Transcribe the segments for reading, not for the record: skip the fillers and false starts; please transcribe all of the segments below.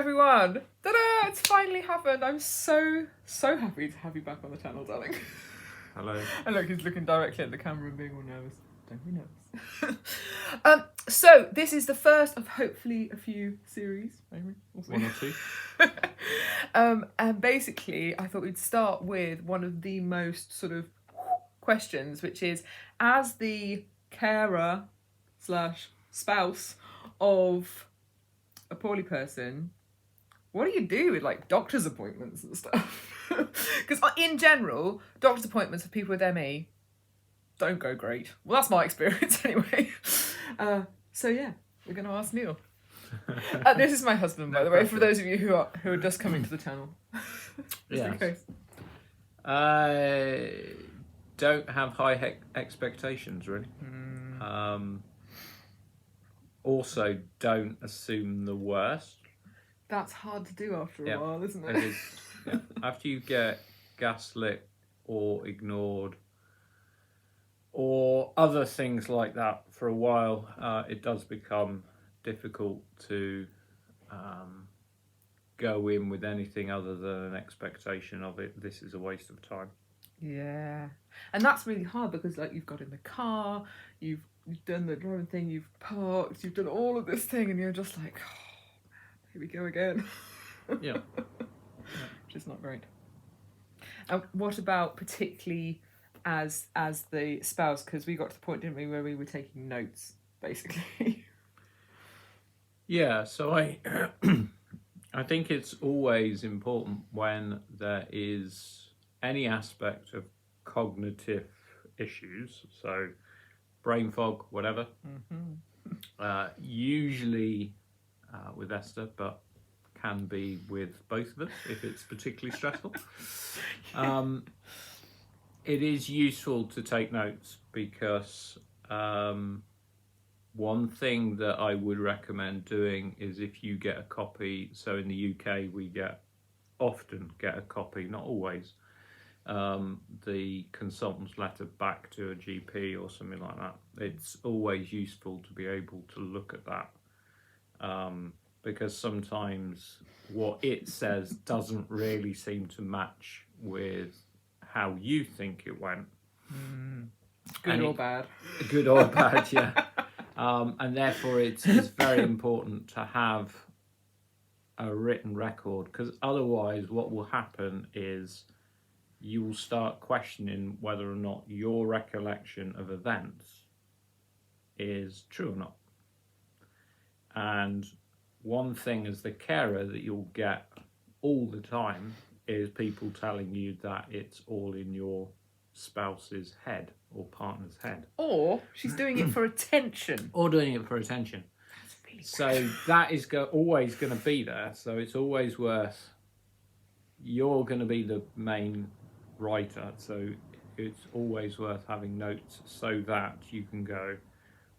everyone! Ta-da! It's finally happened. I'm so happy to have you back on the channel, darling. Hello. And look, he's looking directly at the camera and being all nervous. Don't be nervous. So this is the first of hopefully a few series, maybe. We'll see. One or two. And basically, I thought we'd start with one of the most sort of questions, which is, as the carer / spouse of a poorly person, what do you do with like doctor's appointments and stuff? Because in general, doctor's appointments for people with ME don't go great. Well, that's my experience anyway. So yeah, we're going to ask Neil. This is my husband, by the way, for those of you who are just coming to the channel. Yes. I don't have high expectations, really. Also, don't assume the worst. That's hard to do after a while, isn't it? It is. Yeah. After you get gaslit or ignored or other things like that for a while, it does become difficult to go in with anything other than an expectation of it. This is a waste of time. Yeah, and that's really hard because like you've got in the car, you've done the driving thing, you've parked, you've done all of this thing, and you're just like, oh, here we go again. Yeah. Which is not great. And what about particularly as the spouse? Because we got to the point, didn't we, where we were taking notes, basically. Yeah, so I think it's always important when there is any aspect of cognitive issues, so brain fog, whatever, usually with Esther, but can be with both of us if it's particularly stressful. It is useful to take notes because one thing that I would recommend doing is if you get a copy, so in the UK we often get a copy, not always, the consultant's letter back to a GP or something like that. It's always useful to be able to look at that because sometimes what it says doesn't really seem to match with how you think it went. Good or bad. Good or bad, yeah. And therefore it's very important to have a written record, because otherwise what will happen is you will start questioning whether or not your recollection of events is true or not. And one thing as the carer that you'll get all the time is people telling you that it's all in your spouse's head or partner's head. Or she's doing it for attention. Or doing it for attention. Really so that is always going to be there. So it's always worth, you're going to be the main writer. So it's always worth having notes so that you can go,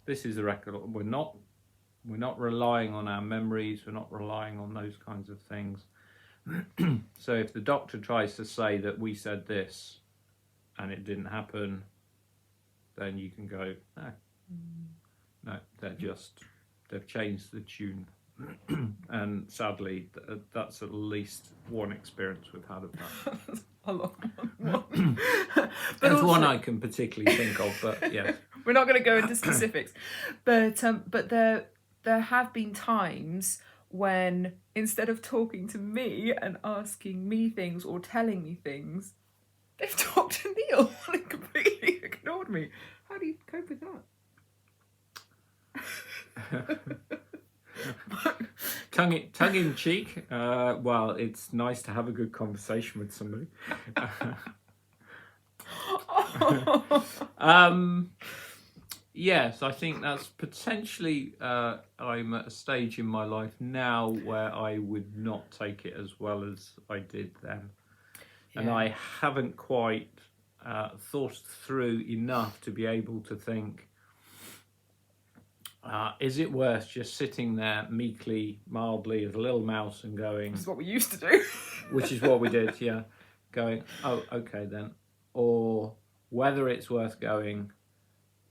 this is the record. We're not relying on our memories. We're not relying on those kinds of things. So if the doctor tries to say that we said this and it didn't happen, then you can go, no, they've changed the tune. And sadly, that's at least one experience we've had of that. A lot. There's also one I can particularly think of, but yeah. We're not going to go into specifics. But there have been times when instead of talking to me and asking me things or telling me things, they've talked to Neil and completely ignored me. How do you cope with that? Tongue in cheek. Well, it's nice to have a good conversation with somebody. Yes, I think that's potentially, I'm at a stage in my life now where I would not take it as well as I did then. Yeah. And I haven't quite thought through enough to be able to think, is it worth just sitting there meekly, mildly as a little mouse and going... Which is what we used to do. Which is what we did, yeah. Going, oh, okay then. Or whether it's worth going...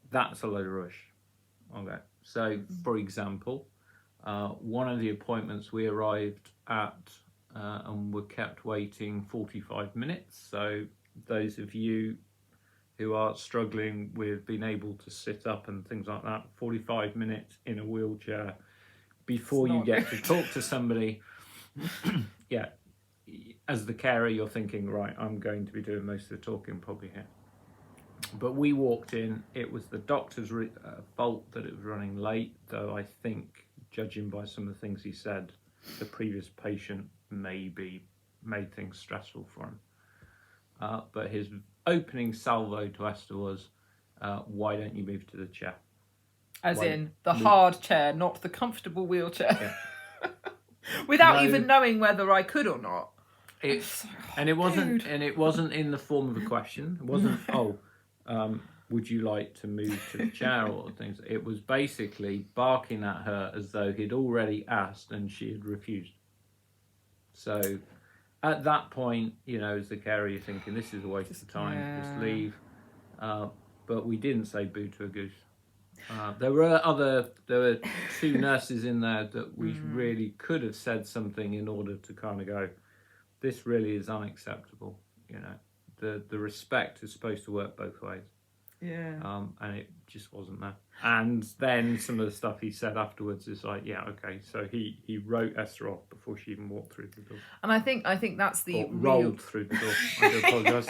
That's a load of rubbish. Okay. So, for example, one of the appointments we arrived and were kept waiting 45 minutes. So those of you who are struggling with being able to sit up and things like that, 45 minutes in a wheelchair before you get to talk to somebody, yeah, as the carer, you're thinking, right, I'm going to be doing most of the talking probably here. But we walked in, it was the doctor's fault that it was running late, though I think, judging by some of the things he said, the previous patient maybe made things stressful for him. But his opening salvo to Esther was, why don't you move to the chair? As in the hard chair, not the comfortable wheelchair. Yeah. Without even knowing whether I could or not. It wasn't in the form of a question. It wasn't, would you like to move to the chair or things. It was basically barking at her as though he'd already asked and she had refused. So at that point, as the carer, you're thinking, this is a waste of time, just leave. But we didn't say boo to a goose. There were two nurses in there that we really could have said something in order to kind of go, this really is unacceptable. The respect is supposed to work both ways. Yeah. And it just wasn't there. And then some of the stuff he said afterwards is like, yeah, okay. So he wrote Esther off before she even walked through the door. And I think that's the rolled through the door. I do apologise.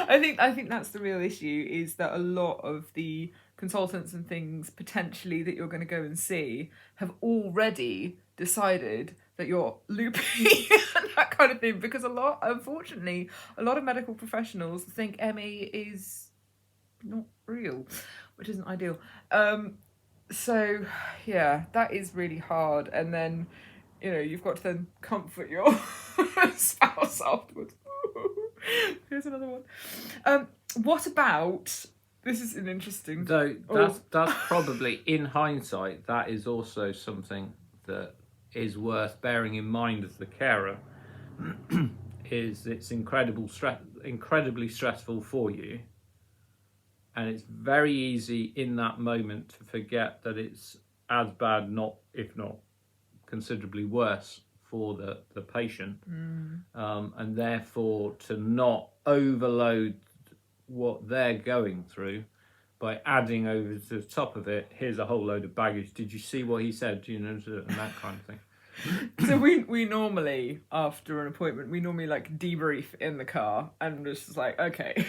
I think that's the real issue, is that a lot of the consultants and things potentially that you're going to go and see have already decided that you're loopy and that kind of thing, because unfortunately, a lot of medical professionals think ME is not real, which isn't ideal. So yeah, that is really hard. And then, you've got to then comfort your spouse afterwards. Here's another one. What about, this is an interesting... So that's probably, in hindsight, that is also something that is worth bearing in mind as the carer, is it's incredibly stressful for you. And it's very easy in that moment to forget that it's as bad, if not considerably worse for the patient. And therefore to not overload what they're going through by adding over to the top of it, here's a whole load of baggage. Did you see what he said? And that kind of thing. So we normally, after an appointment, like debrief in the car and just like, okay,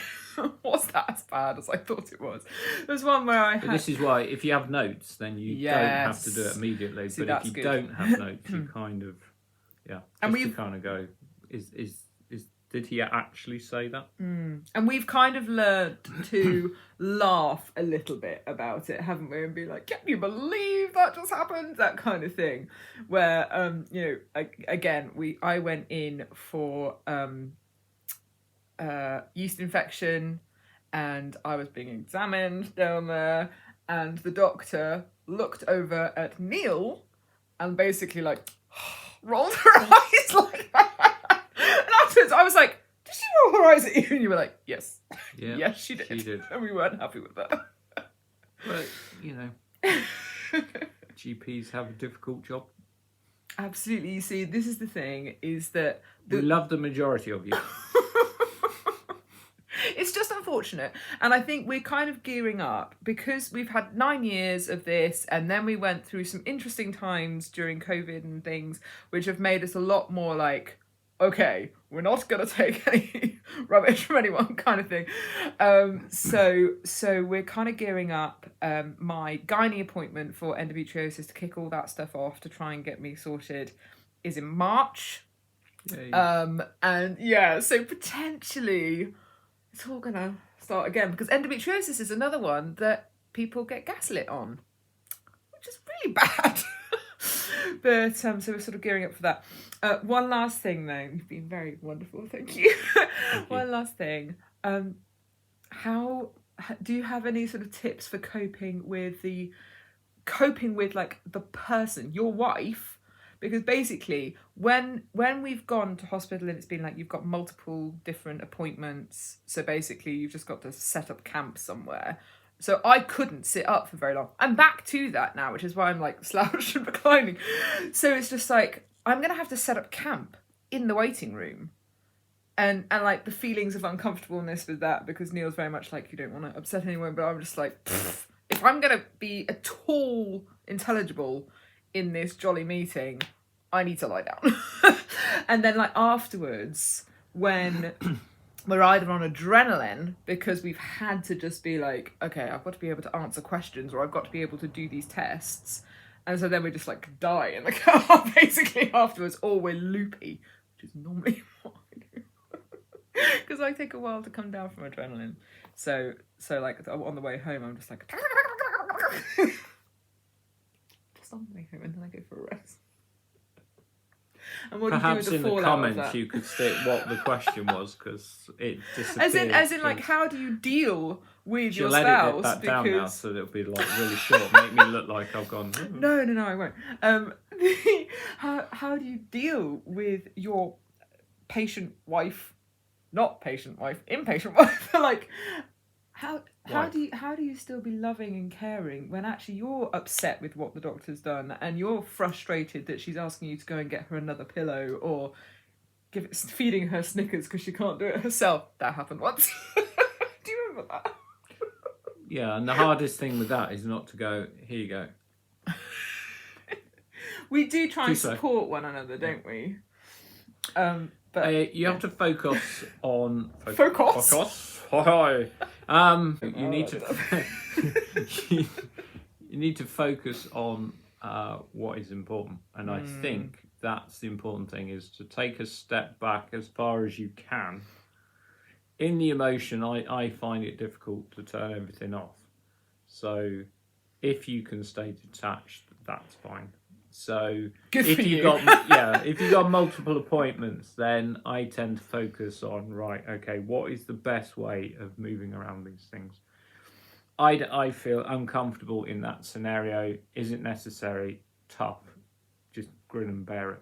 was that as bad as I thought it was? There's one where But this is why, if you have notes, then you don't have to do it immediately. See, but if you don't have notes, you kind of, and to kind of go, did he actually say that? And we've kind of learned to laugh a little bit about it, haven't we? And be like, can you believe that just happened? That kind of thing. Where, I went in for yeast infection and I was being examined down there, and the doctor looked over at Neil and basically like rolled her eyes like that. And afterwards I was like, did she roll her eyes at you? And you were like, yes. Yeah, yes, she did. And we weren't happy with that. But, GPs have a difficult job. Absolutely. You see, this is the thing, is that... We love the majority of you. It's just unfortunate. And I think we're kind of gearing up because we've had 9 years of this, and then we went through some interesting times during COVID and things, which have made us a lot more like, okay, we're not going to take any rubbish from anyone kind of thing. So we're kind of gearing up. My gynae appointment for endometriosis to kick all that stuff off to try and get me sorted is in March. Yay. So potentially it's all going to start again, because endometriosis is another one that people get gaslit on, which is really bad. But so we're sort of gearing up for that. One last thing, though. You've been very wonderful. Thank you. One last thing. How do you have any sort of tips for coping with like the person, your wife? Because basically, when we've gone to hospital and it's been like you've got multiple different appointments, so basically you've just got to set up camp somewhere. So I couldn't sit up for very long. I'm back to that now, which is why I'm like slouched and reclining. So it's just like, I'm going to have to set up camp in the waiting room. And like the feelings of uncomfortableness with that, because Neil's very much like, you don't want to upset anyone, but I'm just like, if I'm going to be at all intelligible in this jolly meeting, I need to lie down. And then like afterwards, when we're either on adrenaline because we've had to just be like, okay, I've got to be able to answer questions, or I've got to be able to do these tests. And so then we just like die in the car basically afterwards, or we're loopy, which is normally what I do. Because I take a while to come down from adrenaline. So like on the way home, I'm just like, just on the way home, and then I go for a rest. And what Perhaps do you do in with the the fallout of comments that? you could stick what the question was, because it disappeared. As in, like, how do you deal with your You'll edit spouse? that down now, Because so it'll be like really short. Make me look like I've gone. no, I won't. How do you deal with your patient wife, not patient wife, impatient wife? Like, how Right. do you still be loving and caring when actually you're upset with what the doctor's done, and you're frustrated that she's asking you to go and get her another pillow, or feeding her Snickers because she can't do it herself? That happened once. Do you remember that? Yeah, and the hardest thing with that is not to go, here you go. We do try and Do so. support one another, don't we? But You have to focus on... Focus? Focus? Hi. You need to... you need to focus on what is important. And I think that's the important thing, is to take a step back as far as you can. In the emotion, I find it difficult to turn everything off. So if you can stay detached, that's fine. So Good if for you you. got if you got multiple appointments, then I tend to focus on, right, okay, what is the best way of moving around these things? I feel uncomfortable in that scenario. Isn't necessary. Tough. Just grin and bear it.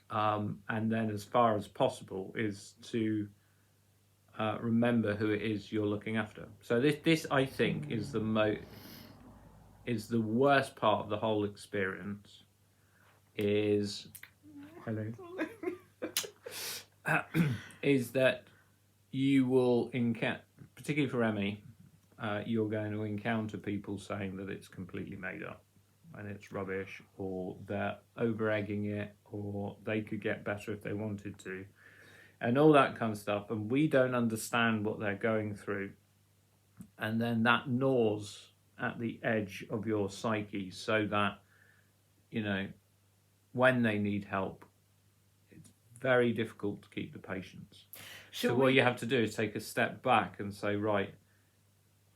And then as far as possible is to remember who it is you're looking after. So this I think is the worst part of the whole experience. Is is that you will encounter, particularly for Emmy, you're going to encounter people saying that it's completely made up and it's rubbish, or they're over egging it, or they could get better if they wanted to, and all that kind of stuff. And we don't understand what they're going through, and then that gnaws at the edge of your psyche, so that, you know, when they need help, it's very difficult to keep the patience. So what you have to do is take a step back and say, right,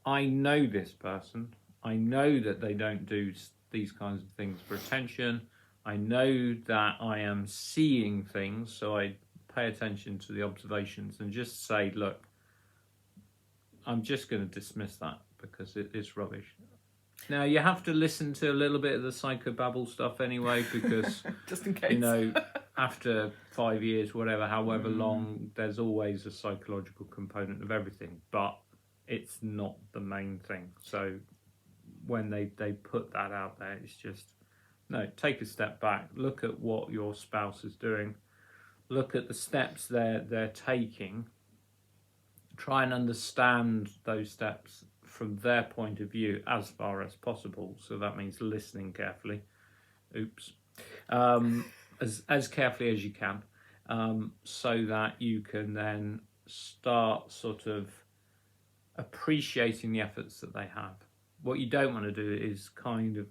I know this person. I know that they don't do these kinds of things for attention. I know that I am seeing things, so I pay attention to the observations and just say, look, I'm just going to dismiss that because it is rubbish. Now, you have to listen to a little bit of the psychobabble stuff anyway, because, just in case, you know, after 5 years, whatever, however long, there's always a psychological component of everything, but it's not the main thing. So when they put that out there, it's just, no, take a step back, look at what your spouse is doing, look at the steps they're taking, try and understand those steps from their point of view as far as possible. So that means listening carefully. As carefully as you can, so that you can then start sort of appreciating the efforts that they have. What you don't want to do is kind of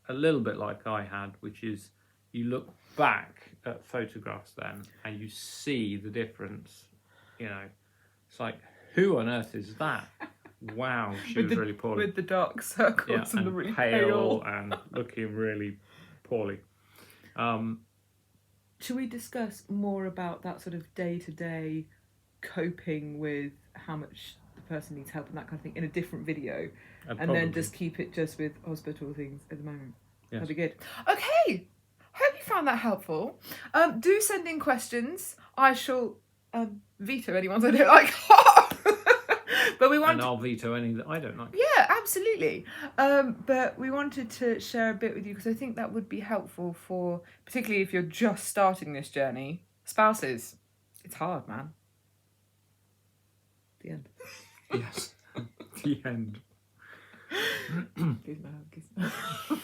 a little bit like I had, which is you look back at photographs then and you see the difference. You know, it's like, who on earth is that? Wow, she was really poorly. With the dark circles and the really pale. And looking really poorly. Should we discuss more about that sort of day-to-day coping with how much the person needs help and that kind of thing in a different video? And then just keep it just with hospital things at the moment. Yes. That'd be good. Okay, hope you found that helpful. Do send in questions. I shall veto any ones I don't like. But we And want I'll veto any that I don't like. Yeah, absolutely. But we wanted to share a bit with you because I think that would be helpful for, particularly if you're just starting this journey, spouses. It's hard, man. The end. Yes. The end. Kiss my hug, kiss my hug.